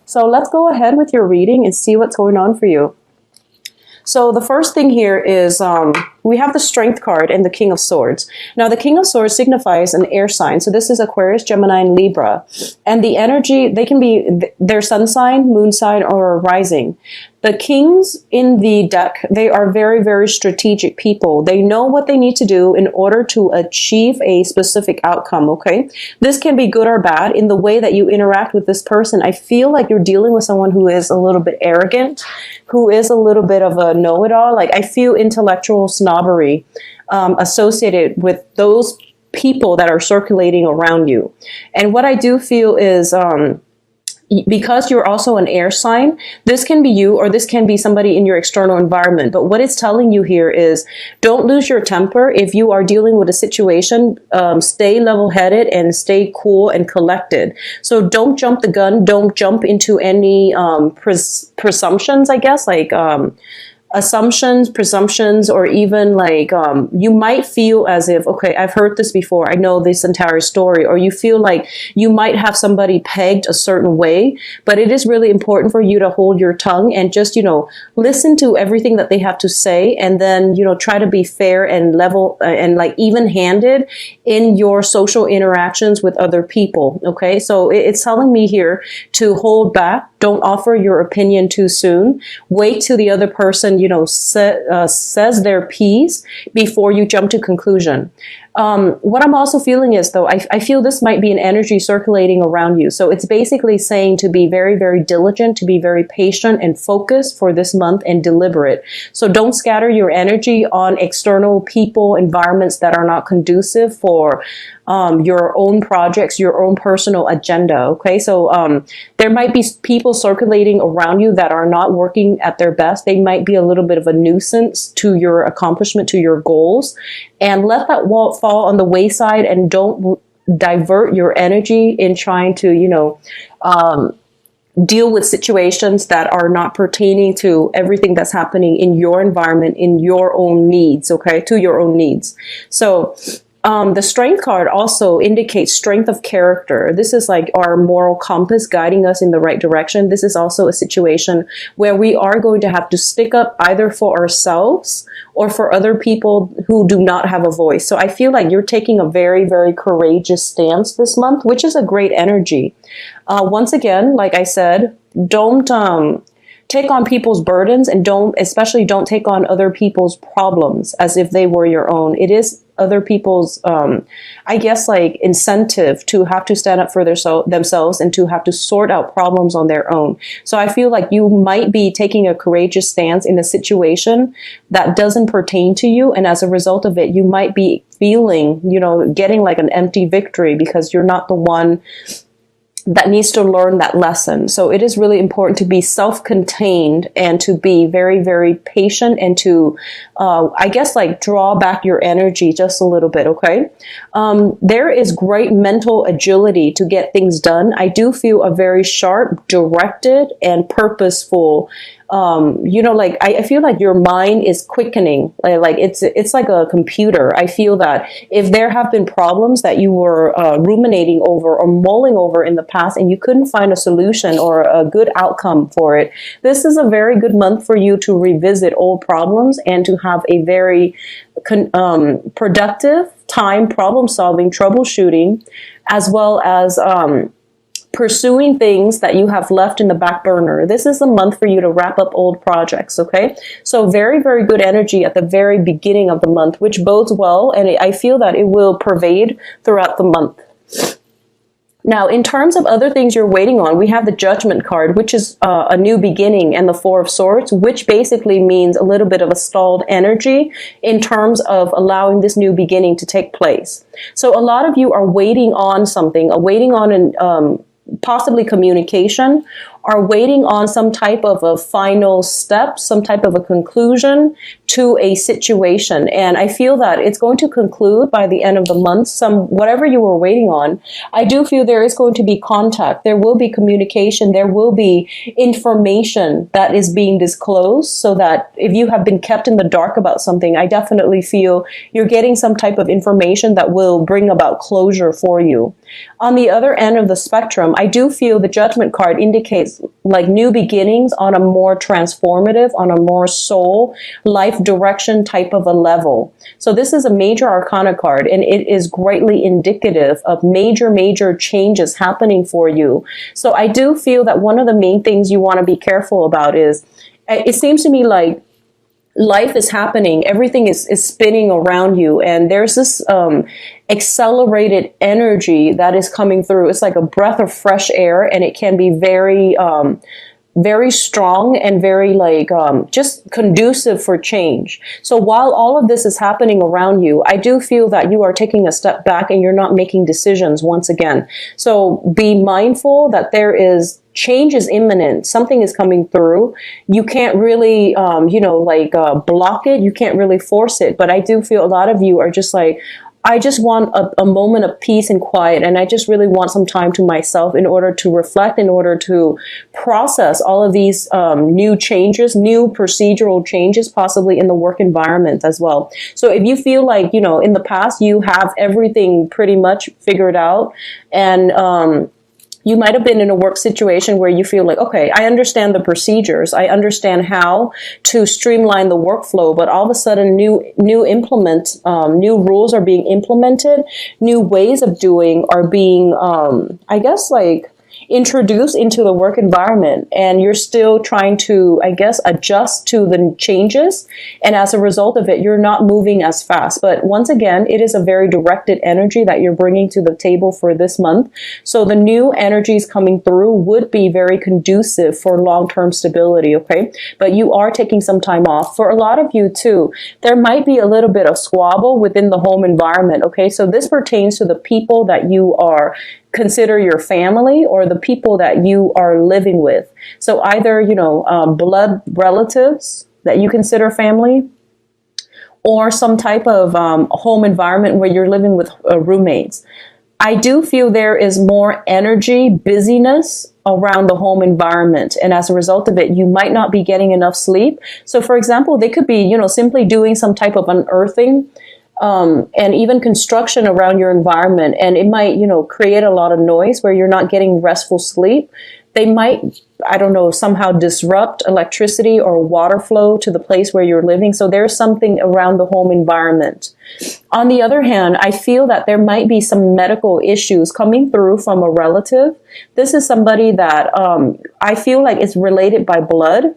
So let's go ahead with your reading and see what's going on for you. So the first thing here is we have the Strength card and the King of Swords. Now, the King of Swords signifies an air sign. So this is Aquarius, Gemini, and Libra. And the energy, they can be their sun sign, moon sign, or rising. The kings in the deck, they are very, very strategic people. They know what they need to do in order to achieve a specific outcome, okay? This can be good or bad in the way that you interact with this person. I feel like you're dealing with someone who is a little bit arrogant, who is a little bit of a know-it-all. Like, I feel intellectual snobbery associated with those people that are circulating around you. And what I do feel is because you're also an air sign, this can be you or this can be somebody in your external environment. But what it's telling you here is don't lose your temper. If you are dealing with a situation, stay level-headed and stay cool and collected. So don't jump the gun. Don't jump into any presumptions, I guess, like assumptions, presumptions, or even like you might feel as if, okay, I've heard this before, I know this entire story, or you feel like you might have somebody pegged a certain way, but it is really important for you to hold your tongue and just, listen to everything that they have to say, and then, try to be fair and level and like even-handed in your social interactions with other people, okay? So it's telling me here to hold back. Don't offer your opinion too soon. Wait till the other person, says their piece before you jump to conclusion. What I'm also feeling is, though, I feel this might be an energy circulating around you. So it's basically saying to be very, very diligent, to be very patient and focused for this month and deliberate. So don't scatter your energy on external people, environments that are not conducive for your own projects, your own personal agenda. Okay, so there might be people circulating around you that are not working at their best. They might be a little bit of a nuisance to your accomplishment, to your goals, and let that wall fall on the wayside, and don't divert your energy in trying to, deal with situations that are not pertaining to everything that's happening in your environment, in your own needs, okay, to your own needs. So the Strength card also indicates strength of character. This is like our moral compass guiding us in the right direction. This is also a situation where we are going to have to stick up either for ourselves or for other people who do not have a voice. So I feel like you're taking a very, very courageous stance this month, which is a great energy. Once again, like I said, don't take on people's burdens, and especially don't take on other people's problems as if they were your own. It is other people's, I guess, like incentive to have to stand up for themselves and to have to sort out problems on their own. So I feel like you might be taking a courageous stance in a situation that doesn't pertain to you. And as a result of it, you might be feeling, getting like an empty victory because you're not the one that needs to learn that lesson. So it is really important to be self-contained and to be very, very patient and to, I guess, like draw back your energy just a little bit, okay? There is great mental agility to get things done. I do feel a very sharp, directed, and purposeful I feel like your mind is quickening. Like it's like a computer. I feel that if there have been problems that you were ruminating over or mulling over in the past and you couldn't find a solution or a good outcome for it, this is a very good month for you to revisit old problems and to have a very productive time problem solving, troubleshooting, as well as pursuing things that you have left in the back burner. This is the month for you to wrap up old projects, okay? So very, very good energy at the very beginning of the month, which bodes well, and I feel that it will pervade throughout the month. Now, in terms of other things you're waiting on, we have the Judgment card, which is a new beginning, and the Four of Swords, which basically means a little bit of a stalled energy in terms of allowing this new beginning to take place. So a lot of you are waiting on something, waiting on possibly communication, are waiting on some type of a final step, some type of a conclusion to a situation. And I feel that it's going to conclude by the end of the month, whatever you were waiting on. I do feel there is going to be contact. There will be communication. There will be information that is being disclosed, so that if you have been kept in the dark about something, I definitely feel you're getting some type of information that will bring about closure for you. On the other end of the spectrum, I do feel the Judgment card indicates signifies like new beginnings on a more transformative, on a more soul, life direction type of a level. So this is a major arcana card, and it is greatly indicative of major changes happening for you. So I do feel that one of the main things you want to be careful about is, it seems to me like life is happening, everything is spinning around you, and there's this accelerated energy that is coming through. It's like a breath of fresh air, and it can be very strong and very like just conducive for change. So while all of this is happening around you, I do feel that you are taking a step back and you're not making decisions once again. So be mindful that there is change is imminent. Something is coming through. You can't really, block it. You can't really force it. But I do feel a lot of you are just like, I just want a moment of peace and quiet, and I just really want some time to myself in order to reflect, in order to process all of these new changes, new procedural changes, possibly in the work environment as well. So if you feel like, in the past you have everything pretty much figured out, and you might have been in a work situation where you feel like, okay, I understand the procedures. I understand how to streamline the workflow, but all of a sudden new rules are being implemented. New ways of doing are being, introduced into the work environment, and you're still trying to, adjust to the changes. And as a result of it, you're not moving as fast. But once again, it is a very directed energy that you're bringing to the table for this month. So the new energies coming through would be very conducive for long-term stability, okay? But you are taking some time off. For a lot of you too, there might be a little bit of squabble within the home environment, okay? So this pertains to the people that you are consider your family, or the people that you are living with. So either, blood relatives that you consider family, or some type of home environment where you're living with roommates. I do feel there is more energy, busyness around the home environment. And as a result of it, you might not be getting enough sleep. So for example, they could be, simply doing some type of unearthing, and even construction around your environment. And it might, create a lot of noise where you're not getting restful sleep. They might, somehow disrupt electricity or water flow to the place where you're living. So there's something around the home environment. On the other hand, I feel that there might be some medical issues coming through from a relative. This is somebody that I feel like is related by blood.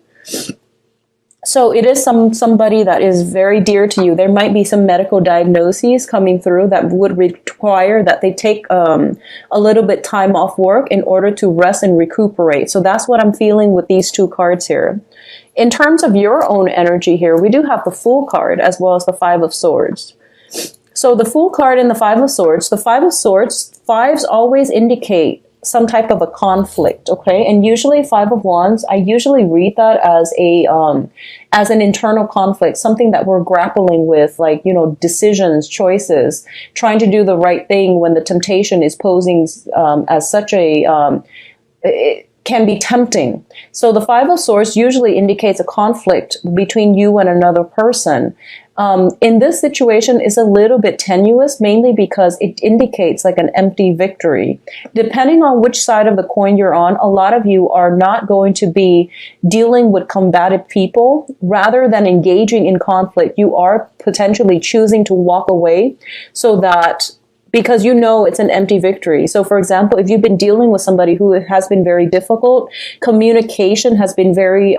So it is somebody that is very dear to you. There might be some medical diagnoses coming through that would require that they take a little bit time off work in order to rest and recuperate. So that's what I'm feeling with these two cards here. In terms of your own energy here, we do have the Fool card as well as the Five of Swords. So the Fool card and the Five of Swords, fives always indicate some type of a conflict, okay? And usually Five of Wands, I usually read that as an internal conflict, something that we're grappling with, like, decisions, choices, trying to do the right thing when the temptation is posing as such it can be tempting. So the Five of Swords usually indicates a conflict between you and another person. In this situation is a little bit tenuous, mainly because it indicates like an empty victory. Depending on which side of the coin you're on, a lot of you are not going to be dealing with combative people. Rather than engaging in conflict, you are potentially choosing to walk away so that, because it's an empty victory. So for example, if you've been dealing with somebody who has been very difficult, communication has been very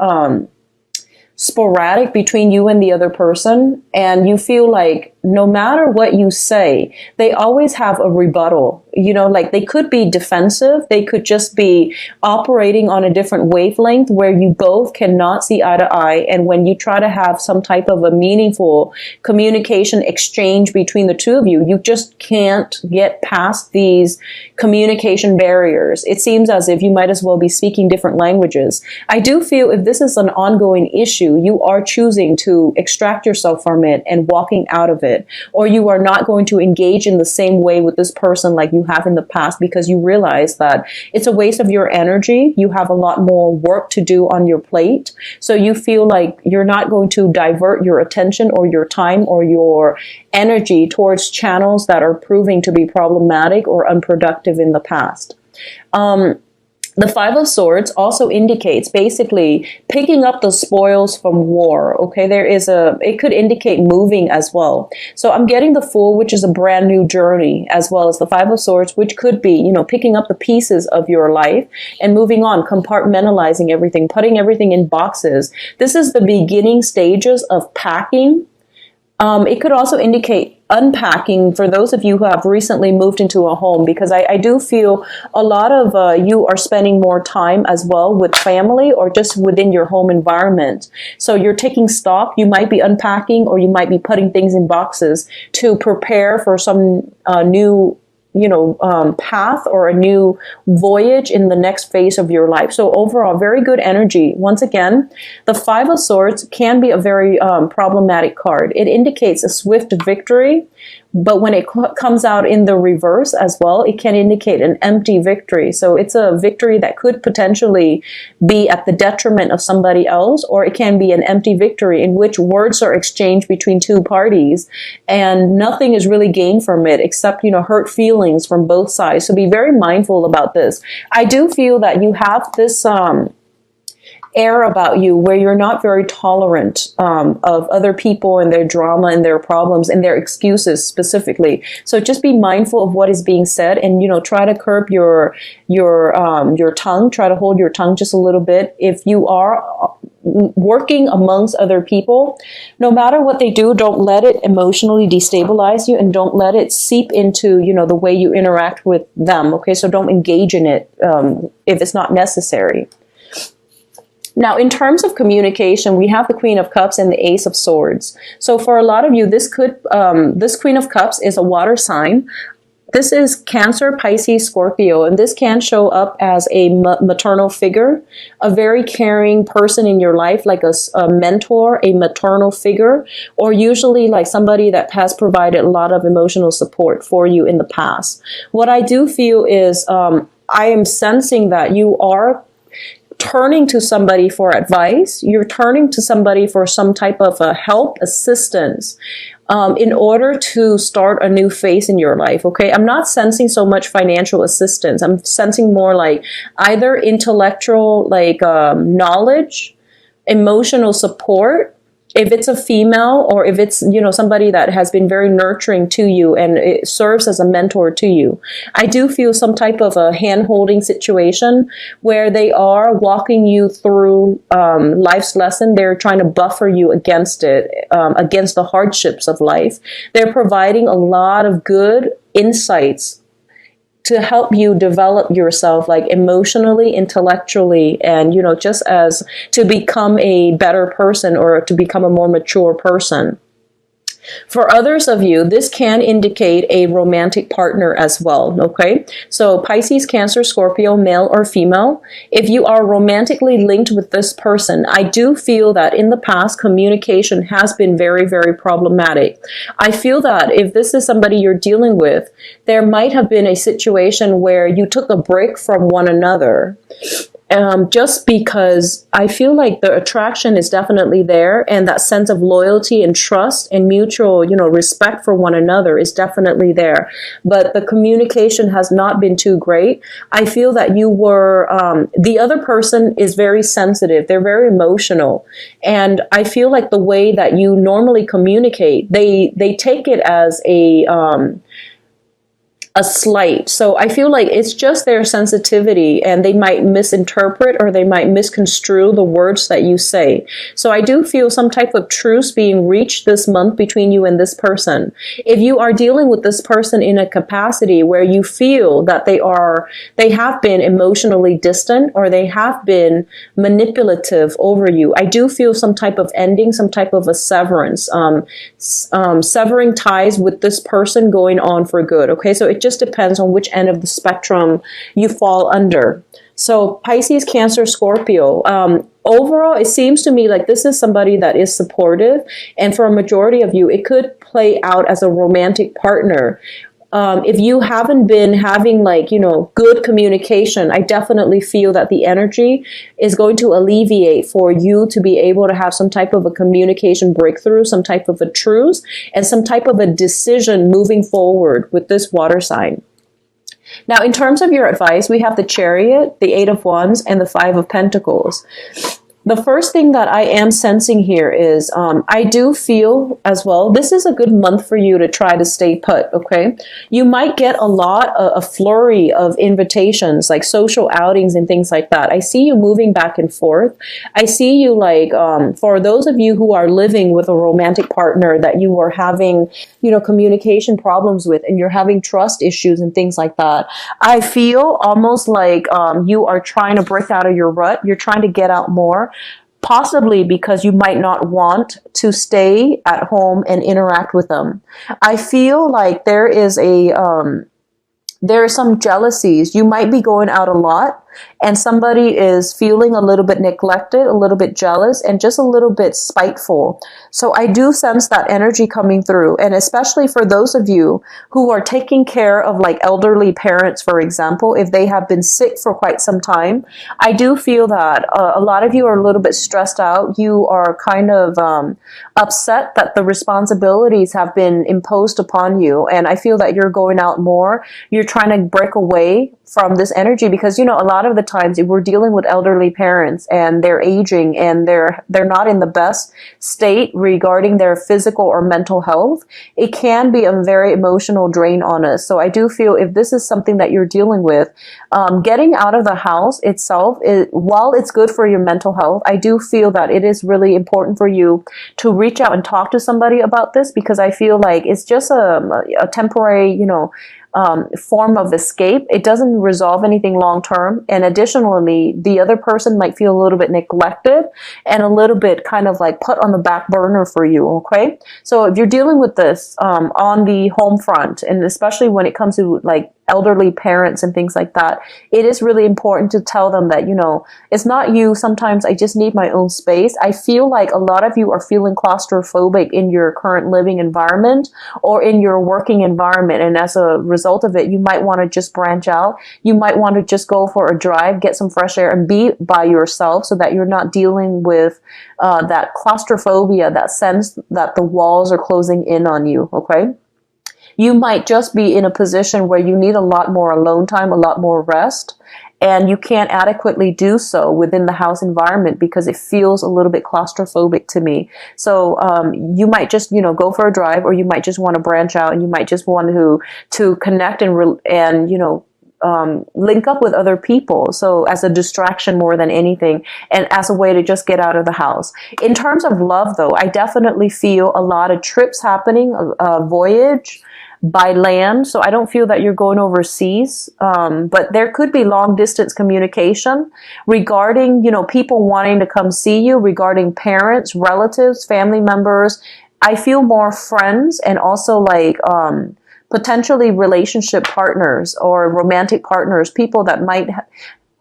sporadic between you and the other person, and you feel like no matter what you say, they always have a rebuttal. Like they could be defensive. They could just be operating on a different wavelength where you both cannot see eye to eye. And when you try to have some type of a meaningful communication exchange between the two of you, you just can't get past these communication barriers. It seems as if you might as well be speaking different languages. I do feel if this is an ongoing issue, you are choosing to extract yourself from it and walking out of it. Or you are not going to engage in the same way with this person like you have in the past, because you realize that it's a waste of your energy. You have a lot more work to do on your plate. So you feel like you're not going to divert your attention or your time or your energy towards channels that are proving to be problematic or unproductive in the past. The Five of Swords also indicates basically picking up the spoils from war. Okay, it could indicate moving as well. So I'm getting the Fool, which is a brand new journey, as well as the Five of Swords, which could be, you know, picking up the pieces of your life and moving on, compartmentalizing everything, putting everything in boxes. This is the beginning stages of packing. It could also indicate unpacking for those of you who have recently moved into a home, because I do feel a lot of you are spending more time as well with family or just within your home environment. So you're taking stock, you might be unpacking, or you might be putting things in boxes to prepare for some new path or a new voyage in the next phase of your life. So overall, very good energy. Once again, the Five of Swords can be a very problematic card. It indicates a swift victory, but when it comes out in the reverse as well, it can indicate an empty victory. So it's a victory that could potentially be at the detriment of somebody else, or it can be an empty victory in which words are exchanged between two parties and nothing is really gained from it except, hurt feelings from both sides. So be very mindful about this. I do feel that you have this air about you where you're not very tolerant of other people and their drama and their problems and their excuses specifically. So just be mindful of what is being said, and try to curb your tongue. Try to hold your tongue just a little bit. If you are working amongst other people, no matter what they do, don't let it emotionally destabilize you, and don't let it seep into the way you interact with them. Okay, so don't engage in it if it's not necessary. Now, in terms of communication, we have the Queen of Cups and the Ace of Swords. So for a lot of you, this Queen of Cups is a water sign. This is Cancer, Pisces, Scorpio, and this can show up as a maternal figure, a very caring person in your life, like a mentor, a maternal figure, or usually like somebody that has provided a lot of emotional support for you in the past. What I do feel is I am sensing that you are turning to somebody for advice. You're turning to somebody for some type of help, assistance, in order to start a new phase in your life. Okay, I'm not sensing so much financial assistance. I'm sensing more like either intellectual, knowledge, emotional support, if it's a female, or if it's, somebody that has been very nurturing to you and it serves as a mentor to you. I do feel some type of a hand-holding situation where they are walking you through life's lesson. They're trying to buffer you against it, against the hardships of life. They're providing a lot of good insights to help you develop yourself, like emotionally, intellectually, and, just as to become a better person or to become a more mature person. For others of you, this can indicate a romantic partner as well, okay? So Pisces, Cancer, Scorpio, male or female, if you are romantically linked with this person, I do feel that in the past, communication has been very, very problematic. I feel that if this is somebody you're dealing with, there might have been a situation where you took a break from one another. Just because I feel like the attraction is definitely there, and that sense of loyalty and trust and mutual, respect for one another is definitely there. But the communication has not been too great. I feel that you were, the other person is very sensitive. They're very emotional. And I feel like the way that you normally communicate, they take it as a slight. So I feel like it's just their sensitivity, and they might misinterpret or they might misconstrue the words that you say. So I do feel some type of truce being reached this month between you and this person. If you are dealing with this person in a capacity where you feel that they have been emotionally distant, or they have been manipulative over you, I do feel some type of ending, some type of a severance, severing ties with this person going on for good. Okay, so it just depends on which end of the spectrum you fall under. So Pisces, Cancer, Scorpio, overall, it seems to me like this is somebody that is supportive. And for a majority of you, it could play out as a romantic partner. If you haven't been having good communication, I definitely feel that the energy is going to alleviate for you to be able to have some type of a communication breakthrough, some type of a truce, and some type of a decision moving forward with this water sign. Now, in terms of your advice, we have the Chariot, the Eight of Wands, and the Five of Pentacles. The first thing that I am sensing here is I do feel as well, this is a good month for you to try to stay put, okay? You might get a flurry of invitations, like social outings and things like that. I see you moving back and forth. I see you like, for those of you who are living with a romantic partner that you are having, communication problems with, and you're having trust issues and things like that. I feel almost like you are trying to break out of your rut. You're trying to get out more. Possibly because you might not want to stay at home and interact with them. I feel like there is some jealousies. You might be going out a lot and somebody is feeling a little bit neglected, a little bit jealous, and just a little bit spiteful. So I do sense that energy coming through. And especially for those of you who are taking care of like elderly parents, for example, if they have been sick for quite some time, I do feel that a lot of you are a little bit stressed out. You are kind of upset that the responsibilities have been imposed upon you. And I feel that you're going out more. You're trying to break away from this energy because, a lot of the times if we're dealing with elderly parents and they're aging and they're not in the best state regarding their physical or mental health, it can be a very emotional drain on us. So I do feel if this is something that you're dealing with, getting out of the house itself, while it's good for your mental health, I do feel that it is really important for you to reach out and talk to somebody about this because I feel like it's just a temporary, form of escape. It doesn't resolve anything long term. And additionally, the other person might feel a little bit neglected and a little bit kind of like put on the back burner for you. Okay. So if you're dealing with this, on the home front, and especially when it comes to like elderly parents and things like that, it is really important to tell them that, it's not you. Sometimes I just need my own space. I feel like a lot of you are feeling claustrophobic in your current living environment or in your working environment. And as a result of it, you might want to just branch out. You might want to just go for a drive, get some fresh air and be by yourself so that you're not dealing with that claustrophobia, that sense that the walls are closing in on you. Okay. You might just be in a position where you need a lot more alone time, a lot more rest, and you can't adequately do so within the house environment because it feels a little bit claustrophobic to me. So you might just, go for a drive, or you might just want to branch out, and you might just want to connect and link up with other people. So as a distraction more than anything, and as a way to just get out of the house. In terms of love, though, I definitely feel a lot of trips happening, a voyage by land. So I don't feel that you're going overseas. But there could be long distance communication regarding, people wanting to come see you, regarding parents, relatives, family members. I feel more friends and also like, potentially relationship partners or romantic partners, people that might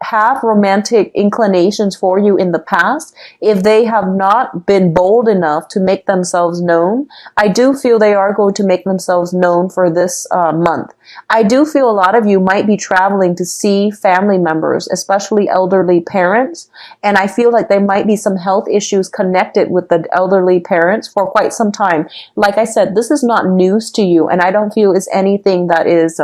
have romantic inclinations for you in the past. If they have not been bold enough to make themselves known, I do feel they are going to make themselves known for this month. I do feel a lot of you might be traveling to see family members, especially elderly parents. And I feel like there might be some health issues connected with the elderly parents for quite some time. Like I said, this is not news to you, and I don't feel it's anything that is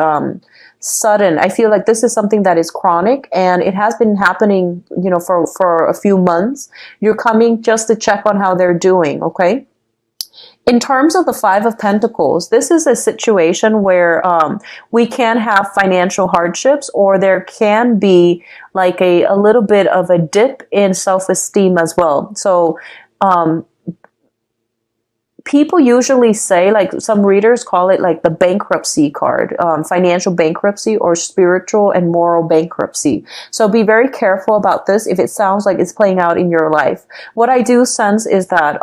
sudden. I feel like this is something that is chronic, and it has been happening, for a few months. You're coming just to check on how they're doing, okay? In terms of the Five of Pentacles, this is a situation where we can have financial hardships, or there can be like a little bit of a dip in self-esteem as well. So people usually say, like some readers call it like the bankruptcy card, financial bankruptcy or spiritual and moral bankruptcy. So be very careful about this if it sounds like it's playing out in your life. What I do sense is that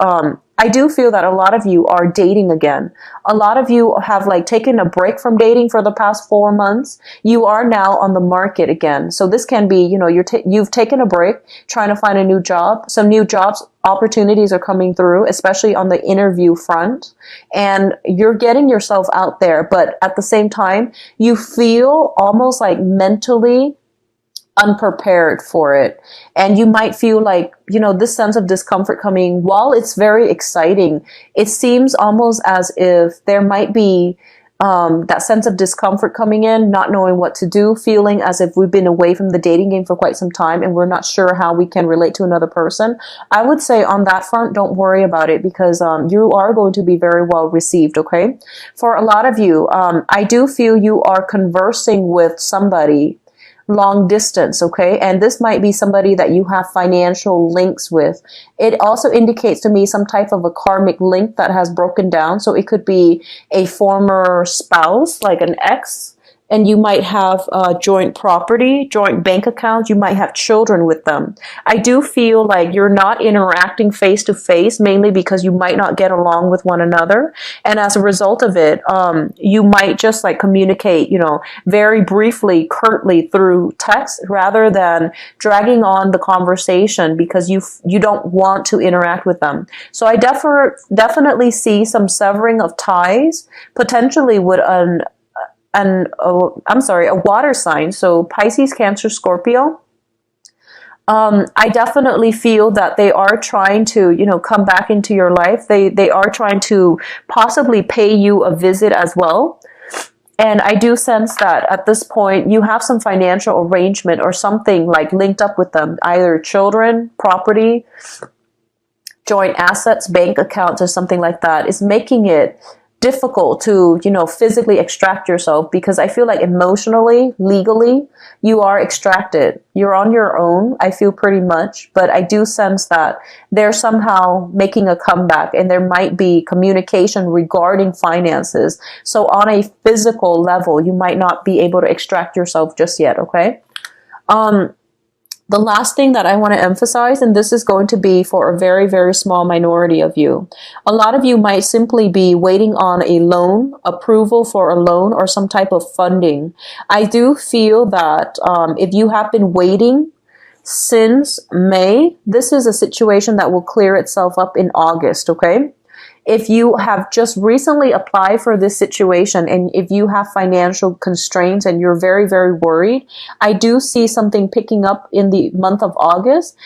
I do feel that a lot of you are dating again. A lot of you have like taken a break from dating for the past 4 months. You are now on the market again. So this can be, you've taken a break trying to find a new job. Some new jobs opportunities are coming through, especially on the interview front. And you're getting yourself out there. But at the same time, you feel almost like mentally unprepared for it. And you might feel like, this sense of discomfort coming. While it's very exciting, it seems almost as if there might be that sense of discomfort coming in, not knowing what to do, feeling as if we've been away from the dating game for quite some time and we're not sure how we can relate to another person. I would say on that front, don't worry about it, because you are going to be very well received, okay? For a lot of you, I do feel you are conversing with somebody long distance, okay? And this might be somebody that you have financial links with. It also indicates to me some type of a karmic link that has broken down. So it could be a former spouse, like an ex, and you might have joint property, joint bank accounts. You might have children with them. I do feel like you're not interacting face to face, mainly because you might not get along with one another. And as a result of it, you might just like communicate, you know, very briefly, curtly through text, rather than dragging on the conversation because you don't want to interact with them. So I definitely see some severing of ties, potentially with a water sign. So Pisces, Cancer, Scorpio. I definitely feel that they are trying to, you know, come back into your life. They are trying to possibly pay you a visit as well. And I do sense that at this point, you have some financial arrangement or something like linked up with them, either children, property, joint assets, bank accounts, or something like that. Is making it difficult to, you know, physically extract yourself, because I feel like emotionally, legally, you are extracted. You're on your own, I feel, pretty much, but I do sense that they're somehow making a comeback, and there might be communication regarding finances. So on a physical level, you might not be able to extract yourself just yet, okay? The last thing that I want to emphasize, and this is going to be for a very, very small minority of you. A lot of you might simply be waiting on a loan, approval for a loan, or some type of funding. I do feel that if you have been waiting since May, this is a situation that will clear itself up in August, okay? If you have just recently applied for this situation, and if you have financial constraints and you're very, very worried, I do see something picking up in the month of August.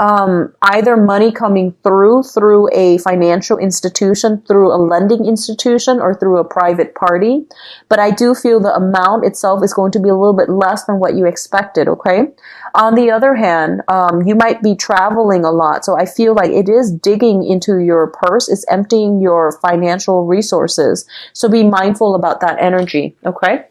Either money coming through a financial institution, through a lending institution, or through a private party. But I do feel the amount itself is going to be a little bit less than what you expected, okay? On the other hand, you might be traveling a lot. So I feel like it is digging into your purse. It's emptying your financial resources. So be mindful about that energy, okay?